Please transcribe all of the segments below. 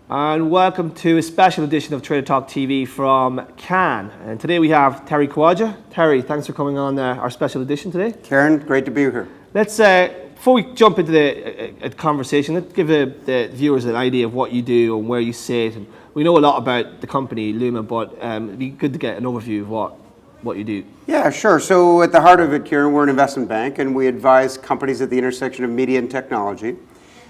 And welcome to a special edition of Trader Talk TV from Cannes. And today we have Terry Kawaja. Terry, thanks for coming on our special edition today. Karen, great to be here. Let's, before we jump into the conversation, let's give the viewers an idea of what you do and where you sit. And we know a lot about the company, Luma, but it'd be good to get an overview of what you do. Yeah, sure. So at the heart of it, Karen, we're an investment bank and we advise companies at the intersection of media and technology.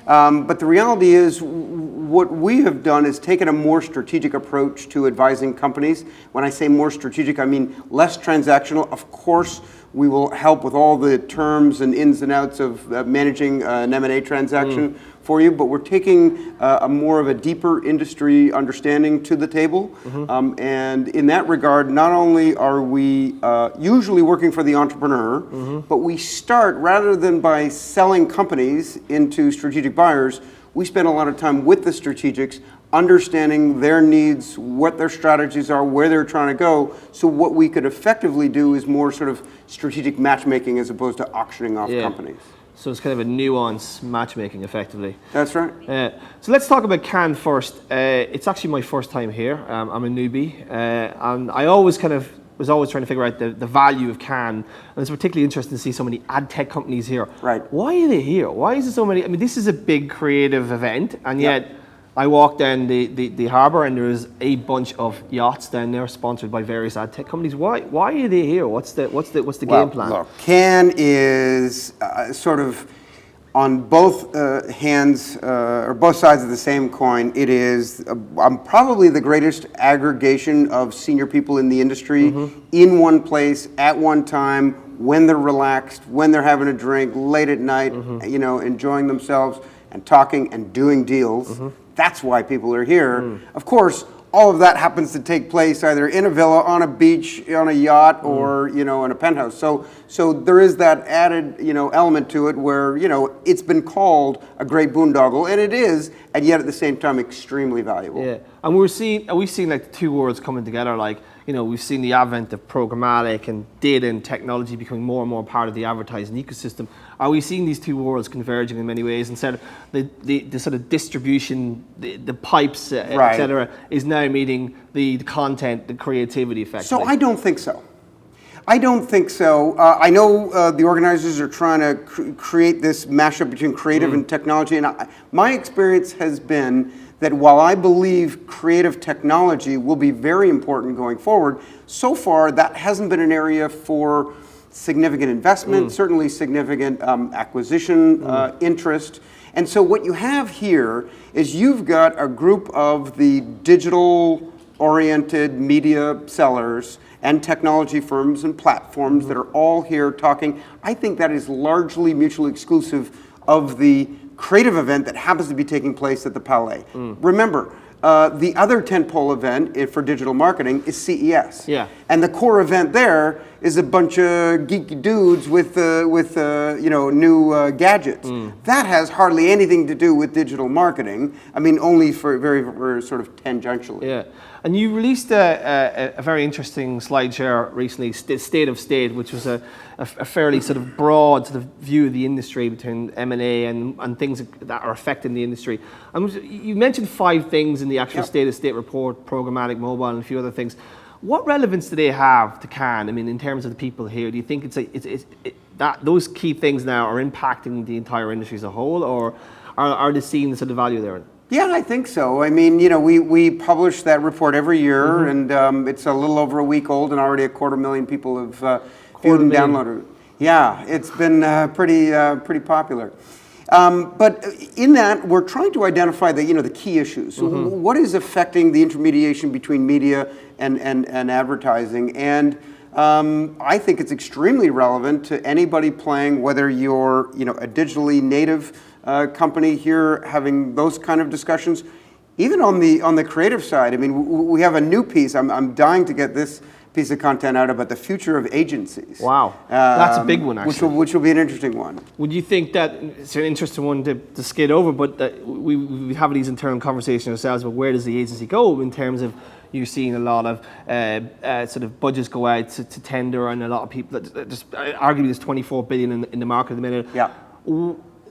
But the reality is what we have done is taken a more strategic approach to advising companies. When I say more strategic, I mean less transactional. Of course, we will help with all the terms and ins and outs of managing an M&A transaction for you, but we're taking a more of a deeper industry understanding to the table. And in that regard, not only are we usually working for the entrepreneur, but we start, rather than by selling companies into strategic buyers, we spend a lot of time with the strategics, understanding their needs, what their strategies are, where they're trying to go. So what we could effectively do is more sort of strategic matchmaking as opposed to auctioning off companies. So it's kind of a nuanced matchmaking, effectively. That's right. So let's talk about Cannes first. It's actually my first time here. I'm a newbie, and I always was always trying to figure out the value of Cannes, and it's particularly interesting to see so many ad tech companies here. Right. Why are they here? Why is there so many? I mean, this is a big creative event, and yet I walked down the harbour and there's a bunch of yachts down there sponsored by various ad tech companies. Why are they here? What's the game plan? Look, Cannes is sort of on both hands or both sides of the same coin. It is probably the greatest aggregation of senior people in the industry in one place at one time, when they're relaxed, when they're having a drink, late at night, enjoying themselves and talking and doing deals. That's why people are here. Of course, all of that happens to take place either in a villa, on a beach, on a yacht, or in a penthouse. So there is that added element to it where it's been called a great boondoggle, and it is, and yet at the same time extremely valuable. Yeah, and we've seen like the two worlds coming together. Like we've seen the advent of programmatic and data and technology becoming more and more part of the advertising ecosystem. Are we seeing these two worlds converging in many ways? Instead of the sort of distribution, the pipes, et cetera, is now meeting the content, the creativity effectively? So I don't think so. I know the organizers are trying to create this mashup between creative and technology, and my experience has been that while I believe creative technology will be very important going forward, so far that hasn't been an area for significant investment, certainly significant acquisition interest. And so what you have here is you've got a group of the digital-oriented media sellers and technology firms and platforms that are all here talking. I think that is largely mutually exclusive of the creative event that happens to be taking place at the Palais. Remember, the other tentpole event for digital marketing is CES. Yeah. And the core event there is a bunch of geeky dudes with new gadgets. That has hardly anything to do with digital marketing. I mean, only for very sort of tangentially. Yeah. And you released a very interesting slideshare recently, State of State, which was a fairly sort of broad sort of view of the industry between M&A and things that are affecting the industry. And you mentioned 5 things in the actual State of State report: programmatic, mobile, and a few other things. What relevance do they have to Cannes? I mean, in terms of the people here, do you think that those key things now are impacting the entire industry as a whole, or are they seeing the sort of value there? Yeah, I think so. I mean, we publish that report every year, and it's a little over a week old, and already 250,000 people have viewed and downloaded it. Yeah, it's been pretty popular. But in that, we're trying to identify the key issues. So what is affecting the intermediation between media and advertising? And I think it's extremely relevant to anybody playing, whether you're a digitally native company here having those kind of discussions, even on the creative side. I mean, we have a new piece. I'm dying to get this piece of content out about the future of agencies. Wow, that's a big one, actually. Which will be an interesting one. Would you think that it's an interesting one to skid over, but that we have these internal conversations ourselves about where does the agency go in terms of you're seeing a lot of sort of budgets go out to tender, and a lot of people, just arguably there's 24 billion in the market at the minute. Yeah.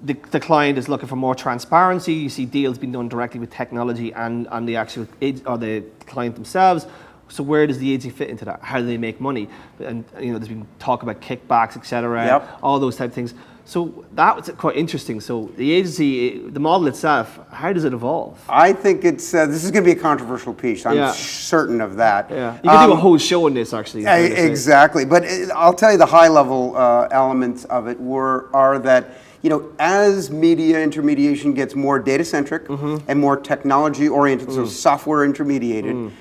the client is looking for more transparency. You see deals being done directly with technology and the actual or the client themselves. So where does the agency fit into that? How do they make money? And there's been talk about kickbacks, etc. All those type of things. So that was quite interesting. So the agency, the model itself, how does it evolve? I think this is going to be a controversial piece. I'm certain of that. Yeah, you could do a whole show on this, actually. Exactly, but I'll tell you the high-level elements of it are that as media intermediation gets more data-centric and more technology-oriented, so software-intermediated,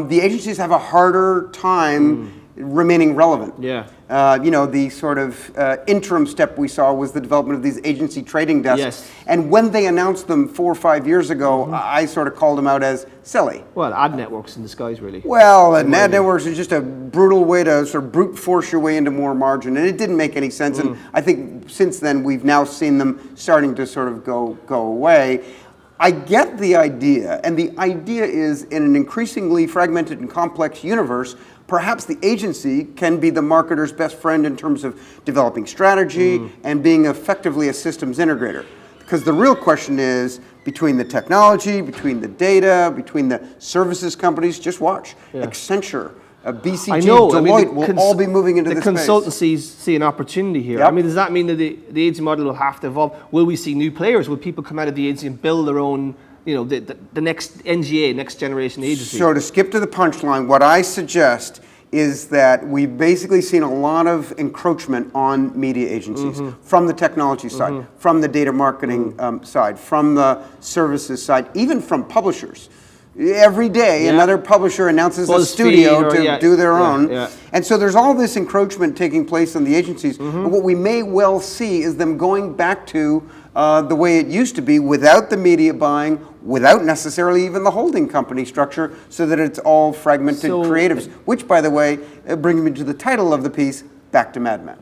the agencies have a harder time remaining relevant. Yeah. The sort of interim step we saw was the development of these agency trading desks. Yes. And when they announced them 4 or 5 years ago, I sort of called them out as silly. Well, ad networks in disguise, really. Well, ad networks is just a brutal way to sort of brute force your way into more margin, and it didn't make any sense. And I think since then we've now seen them starting to sort of go away. I get the idea, and the idea is in an increasingly fragmented and complex universe, perhaps the agency can be the marketer's best friend in terms of developing strategy and being effectively a systems integrator. Because the real question is, between the technology, between the data, between the services companies, just watch. Accenture, BCG, Deloitte will all be moving into this space. The consultancies see an opportunity here. I mean, does that mean that the agency model will have to evolve? Will we see new players? Will people come out of the agency and build their own, the next NGA, next generation agency? So to skip to the punchline, what I suggest is that we've basically seen a lot of encroachment on media agencies from the technology side, from the data marketing side, from the services side, even from publishers. Every day, another publisher announces a studio to do their own. And so there's all this encroachment taking place on the agencies. But what we may well see is them going back to the way it used to be without the media buying, without necessarily even the holding company structure, so that it's all fragmented creatives. Which, by the way, brings me to the title of the piece, Back to Mad Men.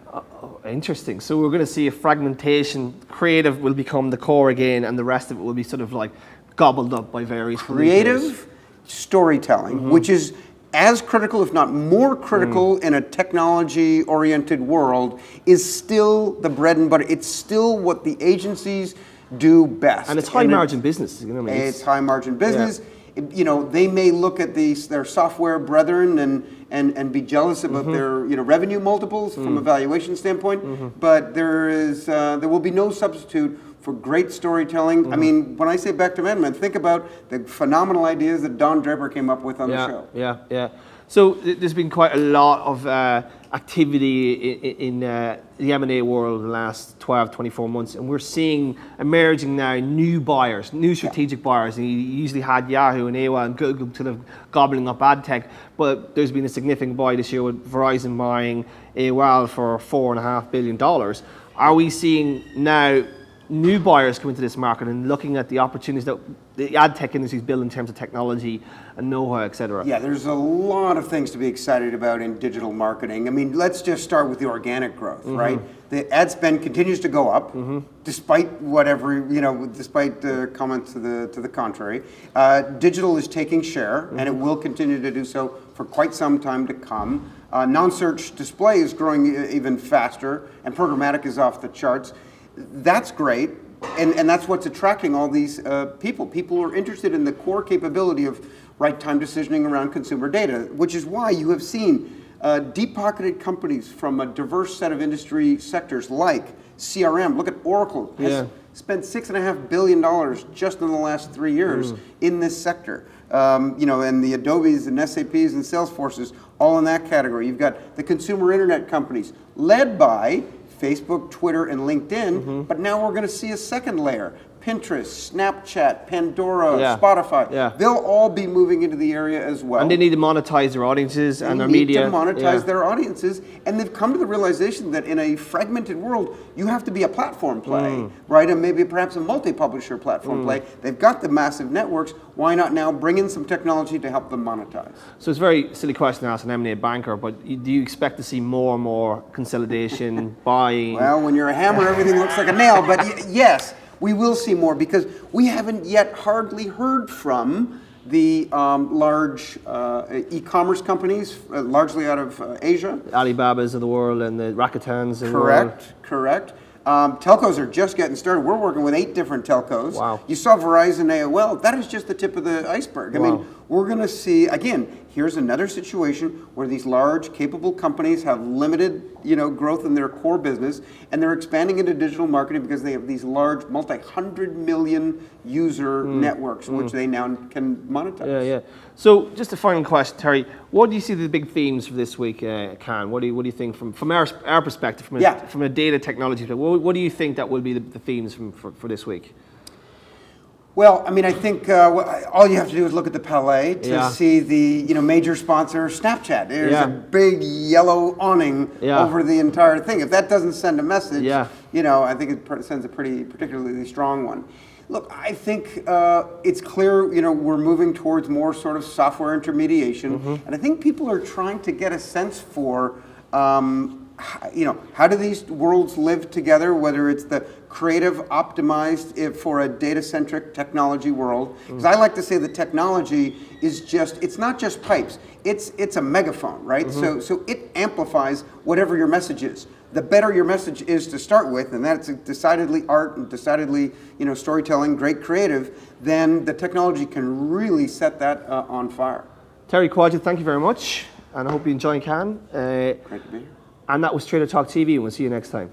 Interesting. So we're going to see a fragmentation. Creative will become the core again, and the rest of it will be sort of like gobbled up by various creative storytelling, which is as critical, if not more critical, in a technology-oriented world, is still the bread and butter. It's still what the agencies do best. And it's high-margin business. It's high-margin business. They may look at their software brethren and be jealous about their revenue multiples from a valuation standpoint, but there will be no substitute for great storytelling. I mean, when I say Back to Mad Men, think about the phenomenal ideas that Don Draper came up with on the show. Yeah. So there's been quite a lot of activity in the M&A world in the last 12, 24 months, and we're seeing emerging now new buyers, new strategic buyers. And you usually had Yahoo and AOL and Google sort of gobbling up ad tech, but there's been a significant buy this year with Verizon buying AOL for $4.5 billion. Are we seeing now new buyers come into this market and looking at the opportunities that the ad tech industry is building in terms of technology and know-how, et cetera? Yeah, there's a lot of things to be excited about in digital marketing. I mean, let's just start with the organic growth, right? The ad spend continues to go up, despite whatever, despite the comments to the contrary. Digital is taking share, and it will continue to do so for quite some time to come. Non-search display is growing even faster, and programmatic is off the charts. That's great, and that's what's attracting all these people. People are interested in the core capability of right-time decisioning around consumer data, which is why you have seen deep-pocketed companies from a diverse set of industry sectors like CRM. Look at Oracle, has spent $6.5 billion just in the last 3 years in this sector. And the Adobes and SAPs and Salesforces, all in that category. You've got the consumer internet companies, led by Facebook, Twitter, and LinkedIn, but now we're going to see a second layer. Pinterest, Snapchat, Pandora, Spotify. They'll all be moving into the area as well. And they need to monetize their audiences and their media. They need to monetize their audiences, and they've come to the realization that in a fragmented world, you have to be a platform play, right? And maybe perhaps a multi-publisher platform play. They've got the massive networks. Why not now bring in some technology to help them monetize? So it's a very silly question to ask an M&A banker, but do you expect to see more and more consolidation, buying? Well, when you're a hammer, everything looks like a nail, but yes. We will see more because we haven't yet hardly heard from the large e-commerce companies, largely out of Asia. Alibabas of the world and the Rakutans of the world. world. Correct. Telcos are just getting started. We're working with 8 different telcos. Wow. You saw Verizon AOL. That is just the tip of the iceberg. I mean, we're going to see, again, here's another situation where these large, capable companies have limited, growth in their core business, and they're expanding into digital marketing because they have these large, multi-hundred million user networks, which they now can monetize. Yeah. So, just a final question, Terry. What do you see the big themes for this week, Can? What do you think from our perspective, from a data technology perspective? What do you think that will be the themes for this week? Well, I mean, I think all you have to do is look at the Palais to see the major sponsor, Snapchat. There's a big yellow awning over the entire thing. If that doesn't send a message, I think it sends a particularly strong one. Look, I think it's clear, we're moving towards more sort of software intermediation, and I think people are trying to get a sense for how do these worlds live together, whether it's the creative optimized for a data-centric technology world. Because I like to say the technology is it's not just pipes, it's a megaphone, right? So it amplifies whatever your message is. The better your message is to start with, and that's decidedly art and decidedly storytelling, great creative, then the technology can really set that on fire. Terry, Kawaja, thank you very much, and I hope you enjoy Can. Great to be here. And that was Trader Talk TV, and we'll see you next time.